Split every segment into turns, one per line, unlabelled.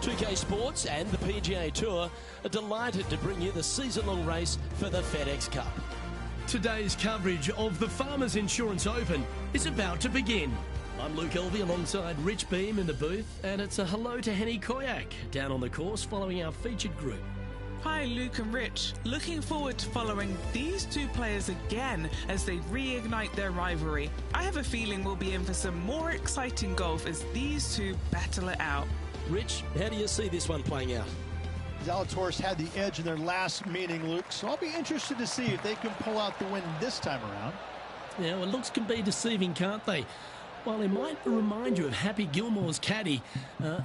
2K Sports and the PGA Tour are delighted to bring you the season-long race for the FedEx Cup. Today's coverage of the Farmers Insurance Open is about to begin. I'm Luke Elvey alongside Rich Beam in the booth, and it's a hello to Henny Koyak down on the course following our featured group.
Hi Luke and Rich, looking forward to following these two players again as they reignite their rivalry. I have a feeling we'll be in for some more exciting golf as these two battle it out.
Rich, how do you see this one playing out?
Zalatoris had the edge in their last meeting, Luke, so I'll be interested to see if they can pull out the win this time around.
Yeah, well, looks can be deceiving, can't they? While they might remind you of Happy Gilmore's caddy,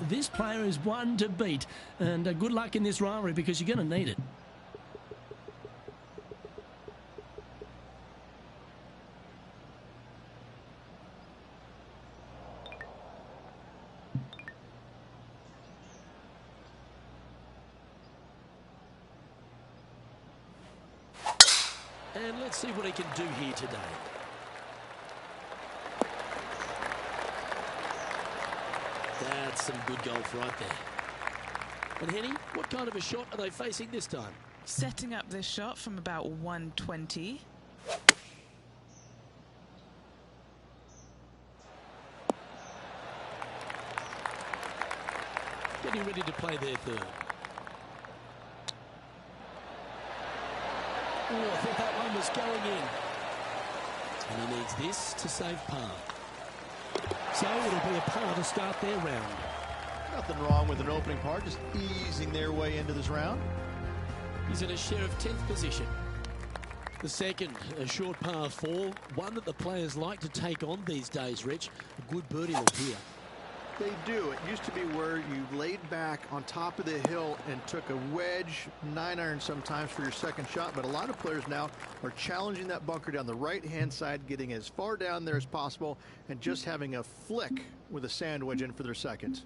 this player is one to beat. And good luck in this rivalry because you're going to need it. And let's see what he can do here today. That's some good golf right there. And Henny, what kind of a shot are they facing this time?
Setting up this shot from about 120.
Getting ready to play their third. Oh, I thought that one was going in. And he needs this to save par. So it'll be a par to start their round.
Nothing wrong with an opening par, just easing their way into this round.
He's in a share of 10th position. The second, a short par 4, one that the players like to take on these days, Rich. A good birdie look here.
They do. It used to be where you laid back on top of the hill and took a wedge, 9-iron sometimes for your second shot, but a lot of players now are challenging that bunker down the right-hand side, getting as far down there as possible, and just having a flick with a sand wedge in for their second.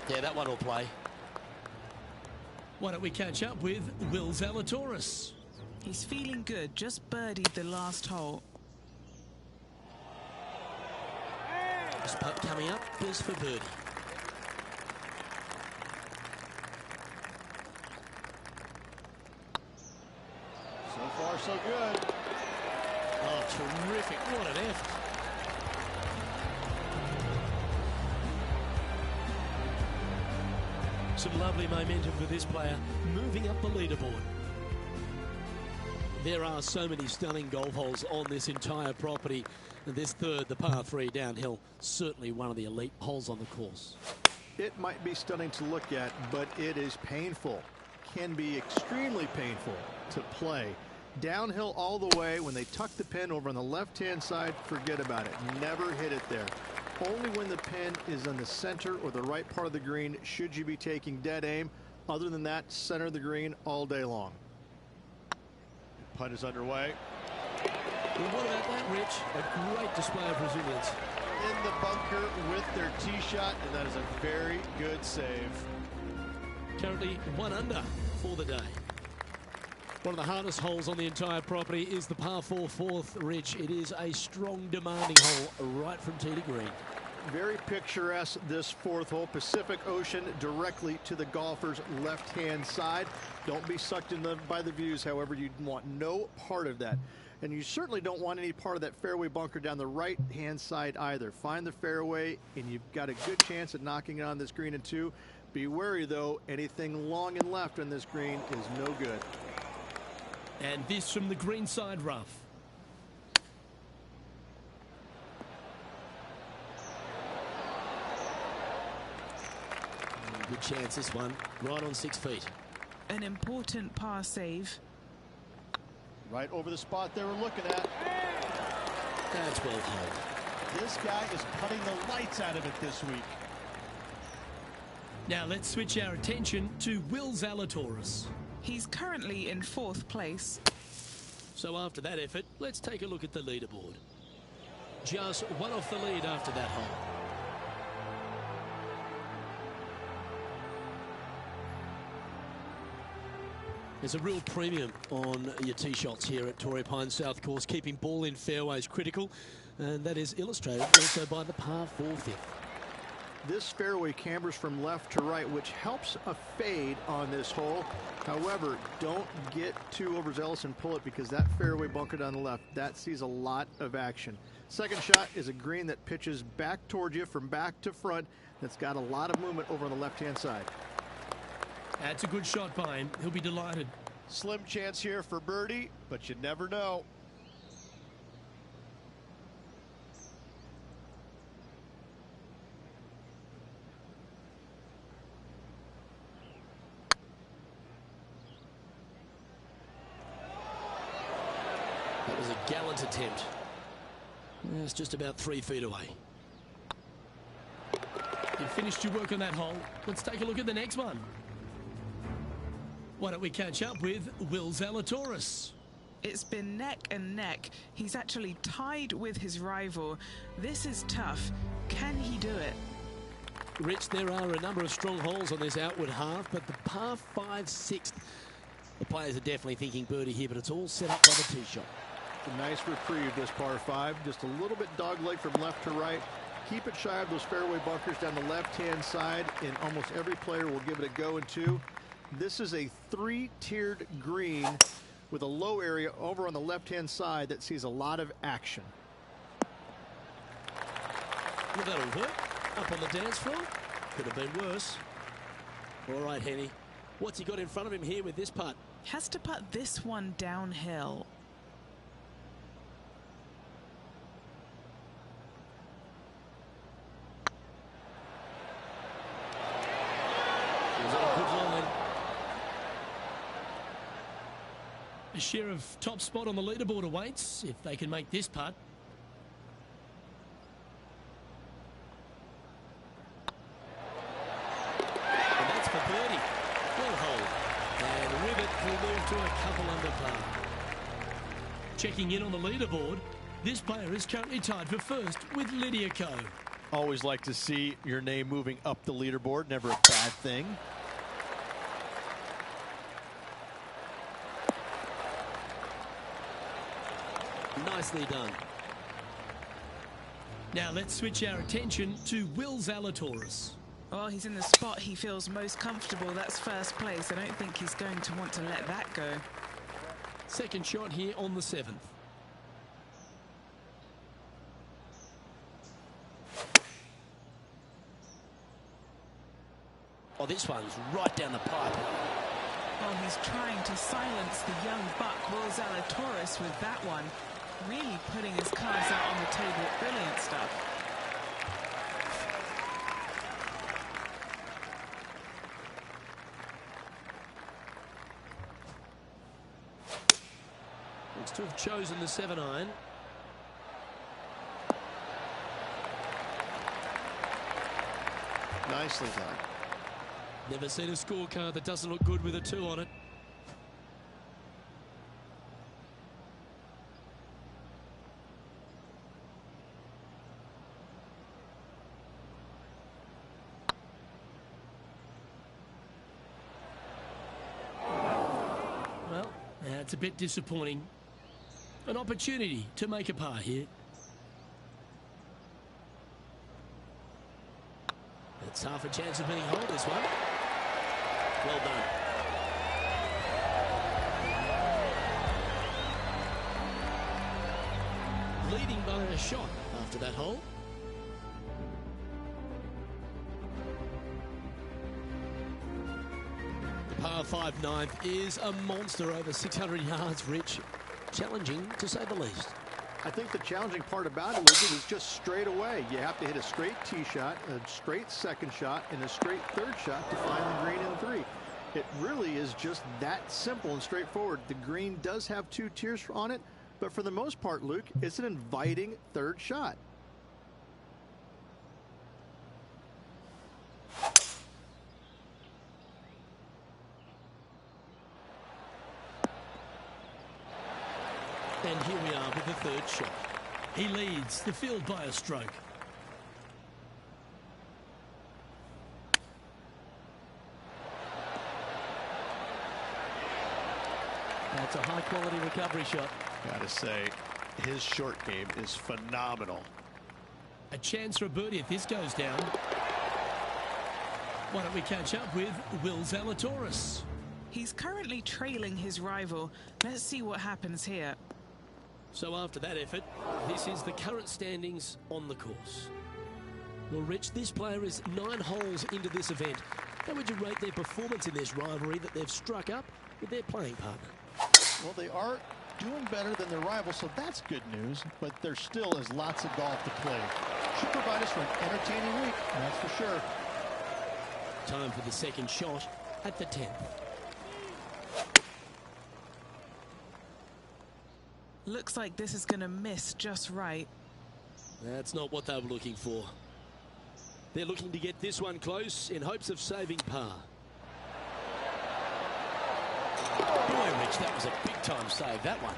Yeah, that one will play. Why don't we catch up with Will Zalatoris?
He's feeling good, just birdied the last hole.
This putt coming up is for birdie.
So far, so good.
Oh, terrific. What an effort. Some lovely momentum for this player, moving up the leaderboard. There are so many stunning golf holes on this entire property. And this third, the par 3 downhill, certainly one of the elite holes on the course.
It might be stunning to look at, but it is painful. Can be extremely painful to play. Downhill all the way. When they tuck the pin over on the left-hand side, forget about it. Never hit it there. Only when the pin is in the center or the right part of the green should you be taking dead aim. Other than that, center of the green all day long. Putt is underway.
Well, what about that, Rich? A great display of resilience.
In the bunker with their tee shot, and that is a very good save.
Currently 1 under for the day. One of the hardest holes on the entire property is the par 4 fourth, Rich. It is a strong, demanding hole right from tee to green.
Very picturesque, this fourth hole. Pacific Ocean directly to the golfer's left-hand side. Don't be sucked in by the views, however. You want no part of that. And you certainly don't want any part of that fairway bunker down the right-hand side either. Find the fairway, and you've got a good chance at knocking it on this green in 2. Be wary, though. Anything long and left on this green is no good.
And this from the green side rough. Good chance this one, right on 6 feet.
An important par save.
Right over the spot they were looking at.
That's well held.
This guy is putting the lights out of it this week.
Now let's switch our attention to Will Zalatoris.
He's currently in 4th place.
So after that effort, let's take a look at the leaderboard. Just one off the lead after that hole. There's a real premium on your tee shots here at Torrey Pines South Course. Keeping ball in fairways critical, and that is illustrated also by the par 4 fifth.
This fairway cambers from left to right, which helps a fade on this hole. However, don't get too overzealous and pull it, because that fairway bunker down the left, that sees a lot of action. Second shot is a green that pitches back towards you from back to front. That's got a lot of movement over on the left-hand side.
That's a good shot by him. He'll be delighted.
Slim chance here for birdie, but you never know.
That was a gallant attempt. It's just about 3 feet away. You finished your work on that hole. Let's take a look at the next one. Why don't we catch up with Will Zalatoris?
It's been neck and neck. He's actually tied with his rival. This is tough. Can he do it?
Rich, there are a number of strong holes on this outward half, but the par 5 6th, the players are definitely thinking birdie here, but it's all set up by the tee shot.
A nice reprieve, this par 5. Just a little bit dogleg from left to right. Keep it shy of those fairway bunkers down the left-hand side, and almost every player will give it a go in 2. This is a 3-tiered green with a low area over on the left-hand side that sees a lot of action.
Well, that'll work. Up on the dance floor. Could have been worse. All right, Henny. What's he got in front of him here with this putt?
Has to putt this one downhill.
A share of top spot on the leaderboard awaits if they can make this putt. And that's for birdie. Well hold. And with it, he'll move to a couple under par. Checking in on the leaderboard, this player is currently tied for first with Lydia Ko.
Always like to see your name moving up the leaderboard. Never a bad thing.
Nicely done. Now let's switch our attention to Will Zalatoris.
Well, he's in the spot he feels most comfortable. That's first place. I don't think he's going to want to let that go.
Second shot here on the 7th. Oh, this one's right down the pipe.
Well, he's trying to silence the young buck, Will Zalatoris, with that one. Really putting his cards out on the table. Brilliant stuff.
Looks to have chosen the 7-iron.
Nicely done.
Never seen a scorecard that doesn't look good with a 2 on it. Well, that's a bit disappointing. An opportunity to make a par here. It's half a chance of being hold this one. Well done. Leading by a shot after that hole. The par 5 ninth is a monster over 600 yards, Rich. Challenging, to say the least.
I think the challenging part about it, Luke, is just straight away. You have to hit a straight tee shot, a straight second shot, and a straight third shot to find the green in 3. It really is just that simple and straightforward. The green does have 2 tiers on it, but for the most part, Luke, it's an inviting third shot.
And here we are with the third shot. He leads the field by a stroke. That's a high-quality recovery shot.
Gotta say, his short game is phenomenal.
A chance for a birdie if this goes down. Why don't we catch up with Will Zalatoris?
He's currently trailing his rival. Let's see what happens here.
So after that effort, this is the current standings on the course. Well, Rich, this player is 9 holes into this event. How would you rate their performance in this rivalry that they've struck up with their playing partner?
Well, they are doing better than their rival, so that's good news, but there still is lots of golf to play. Should provide us with an entertaining week, that's for sure.
Time for the second shot at the 10th.
Looks like this is going to miss just right.
That's not what they were looking for. They're looking to get this one close in hopes of saving par. Boy, Rich, that was a big-time save, that one.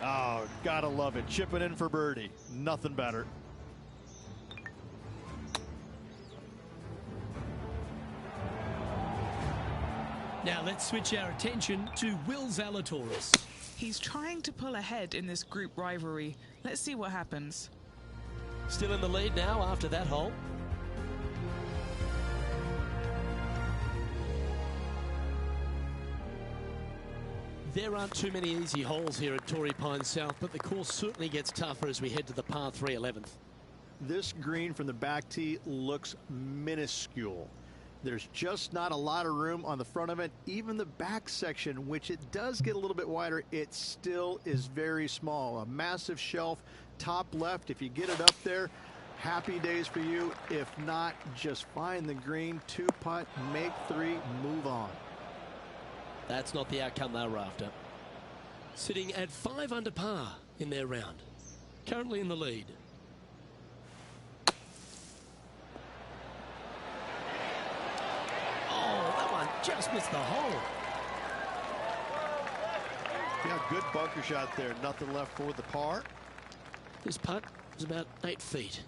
Oh, gotta love it. Chipping in for birdie. Nothing better.
Now let's switch our attention to Will Zalatoris.
He's trying to pull ahead in this group rivalry. Let's see what happens.
Still in the lead now after that hole. There aren't too many easy holes here at Torrey Pines South, but the course certainly gets tougher as we head to the par 3 11th.
This green from the back tee looks minuscule. There's just not a lot of room on the front of it. Even the back section, which it does get a little bit wider, it still is very small. A massive shelf, top left. If you get it up there, happy days for you. If not, just find the green, 2-putt, make 3, move on.
That's not the outcome they were after. Sitting at 5 under par in their round. Currently in the lead. Oh, that one just missed the hole.
Yeah, good bunker shot there. Nothing left for the par.
This putt was about 8 feet.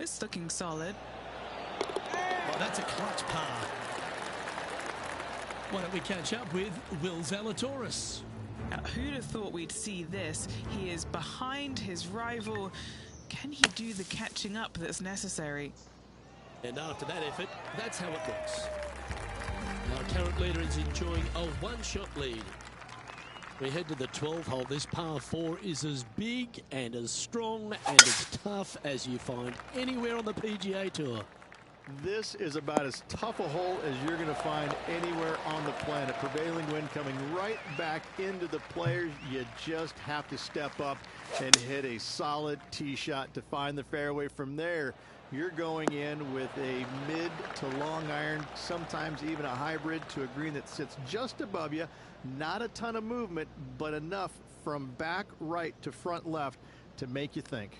It's looking solid.
Oh, that's a clutch par. Why don't we catch up with Will Zalatoris?
Now, who'd have thought we'd see this? He is behind his rival. Can he do the catching up that's necessary?
And after that effort, that's how it looks. Our current leader is enjoying a 1-shot lead. We head to the 12th hole. This par 4 is as big and as strong and as tough as you find anywhere on the PGA Tour.
This is about as tough a hole as you're going to find anywhere on the planet. Prevailing wind coming right back into the players. You just have to step up and hit a solid tee shot to find the fairway. From there, you're going in with a mid to long iron, sometimes even a hybrid, to a green that sits just above you. Not a ton of movement, but enough from back right to front left to make you think.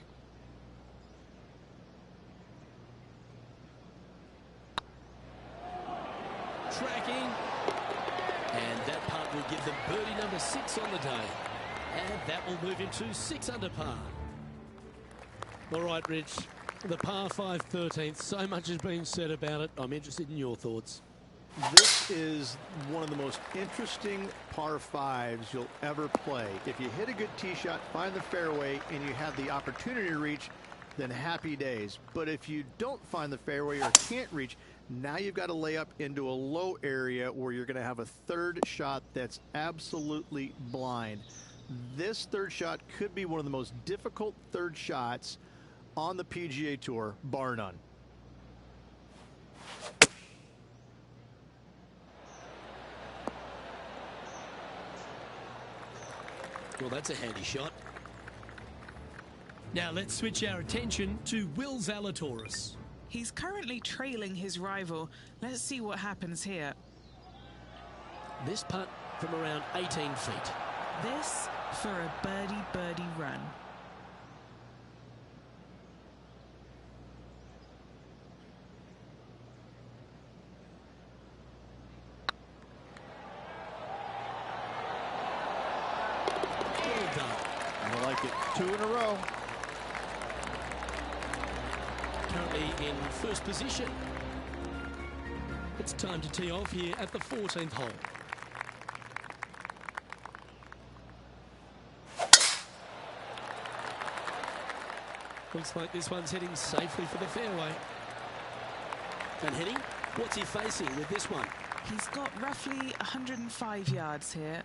Tracking, and that putt will give them birdie number 6 on the day, and that will move him to 6 under par. All right, Rich, the par 5 13th, so much has been said about it. I'm interested in your thoughts.
This is one of the most interesting par 5s you'll ever play. If you hit a good tee shot, find the fairway, and you have the opportunity to reach, then happy days. But if you don't find the fairway or can't reach, now you've got to lay up into a low area where you're going to have a third shot that's absolutely blind. This third shot could be one of the most difficult third shots on the PGA Tour, bar none.
Well, that's a handy shot. Now let's switch our attention to Will Zalatoris.
He's currently trailing his rival. Let's see what happens here.
This putt from around 18 feet.
This for a birdie run.
Well done.
I like it. 2 in a row.
Currently in first position. It's time to tee off here at the 14th hole. Looks like this one's heading safely for the fairway. And heading, what's he facing with this one?
He's got roughly 105 yards here.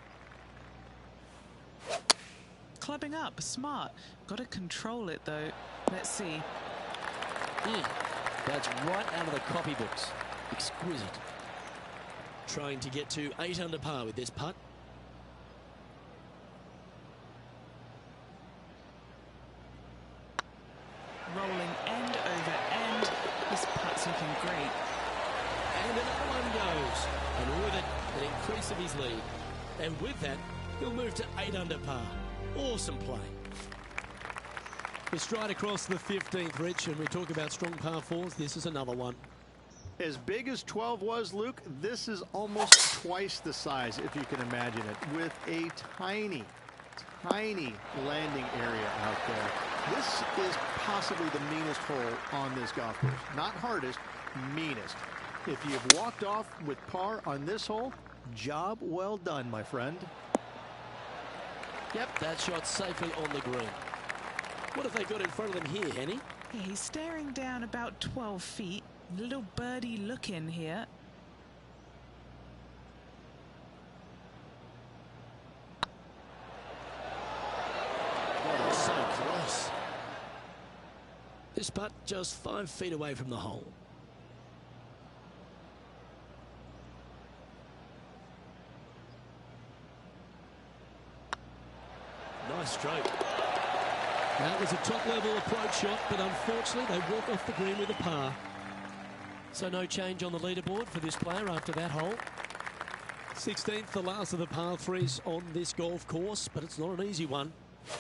Clubbing up, smart. Got to control it though. Let's see.
That's right out of the copybooks. Exquisite. Trying to get to 8 under par with this putt.
Rolling end over end. This putt's looking great.
And another one goes. And with it, an increase of his lead. And with that, he'll move to 8 under par. Awesome play. We stride across the 15th, Rich, and we talk about strong par fours. This is another one.
As big as 12 was, Luke, this is almost twice the size, if you can imagine it, with a tiny landing area out there. This is possibly the meanest hole on this golf course. Not hardest, meanest. If you've walked off with par on this hole, job well done, my friend.
Yep, that shot safely on the green. What have they got in front of them here, Henny?
Yeah, he's staring down about 12 feet. Little birdie look in here.
Oh, so close. This putt just 5 feet away from the hole. Nice stroke. That was a top-level approach shot, but unfortunately they walk off the green with a par. So no change on the leaderboard for this player after that hole. 16th, the last of the par threes on this golf course, but it's not an easy one.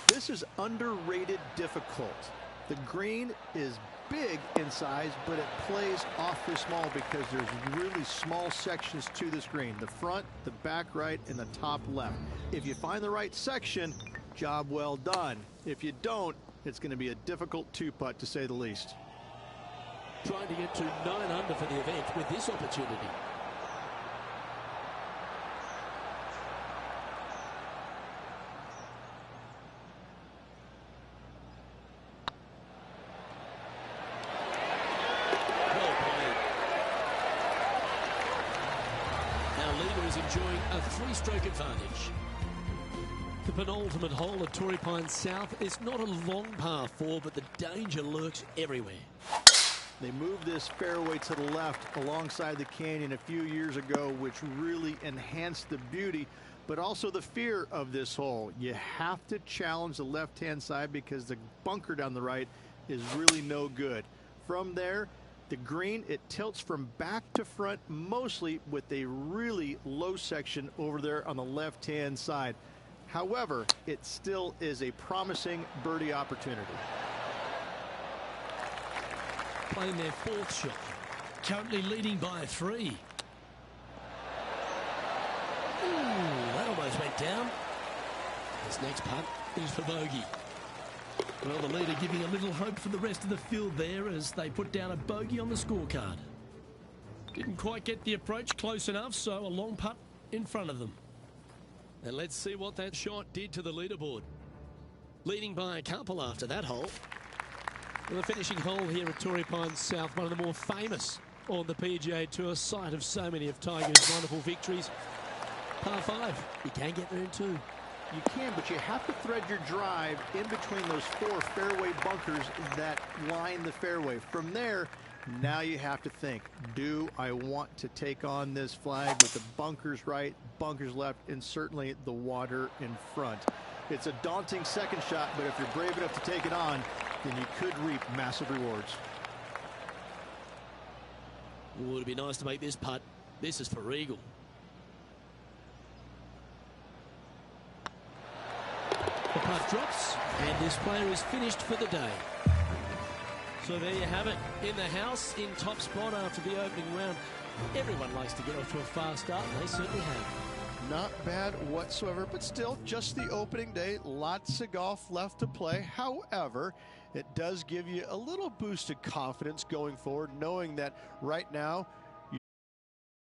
This is underrated difficult. The green is big in size, but it plays awfully small because there's really small sections to this green. The front, the back right, and the top left. If you find the right section, job well done. If you don't, it's going to be a difficult 2-putt to say the least.
Trying to get to 9 under for the event with this opportunity. Well played. Our leader is enjoying a 3-stroke advantage. The penultimate hole at Torrey Pines South is not a long par 4, but the danger lurks everywhere.
They moved this fairway to the left alongside the canyon a few years ago, which really enhanced the beauty, but also the fear of this hole. You have to challenge the left-hand side because the bunker down the right is really no good. From there, the green, it tilts from back to front, mostly with a really low section over there on the left-hand side. However, it still is a promising birdie opportunity.
Playing their 4th shot. Currently leading by 3. Ooh, that almost went down. This next putt is for bogey. Well, the leader giving a little hope for the rest of the field there as they put down a bogey on the scorecard. Didn't quite get the approach close enough, so a long putt in front of them. And let's see what that shot did to the leaderboard. Leading by a couple after that hole. Well, the finishing hole here at Torrey Pines South, one of the more famous on the PGA Tour, site of so many of Tiger's wonderful victories. Par 5, you can get there in 2.
You can, but you have to thread your drive in between those 4 fairway bunkers that line the fairway. From there, now you have to think, do I want to take on this flag with the bunkers right, bunkers left, and certainly the water in front? It's a daunting second shot, but if you're brave enough to take it on, then you could reap massive rewards.
Ooh, it'd be nice to make this putt. This is for eagle. The putt drops, and this player is finished for the day. So there you have it, in the house, in top spot after the opening round. Everyone likes to get off to a fast start, and they certainly have.
Not bad whatsoever, but still just the opening day. Lots of golf left to play. However, it does give you a little boost of confidence going forward, knowing that right now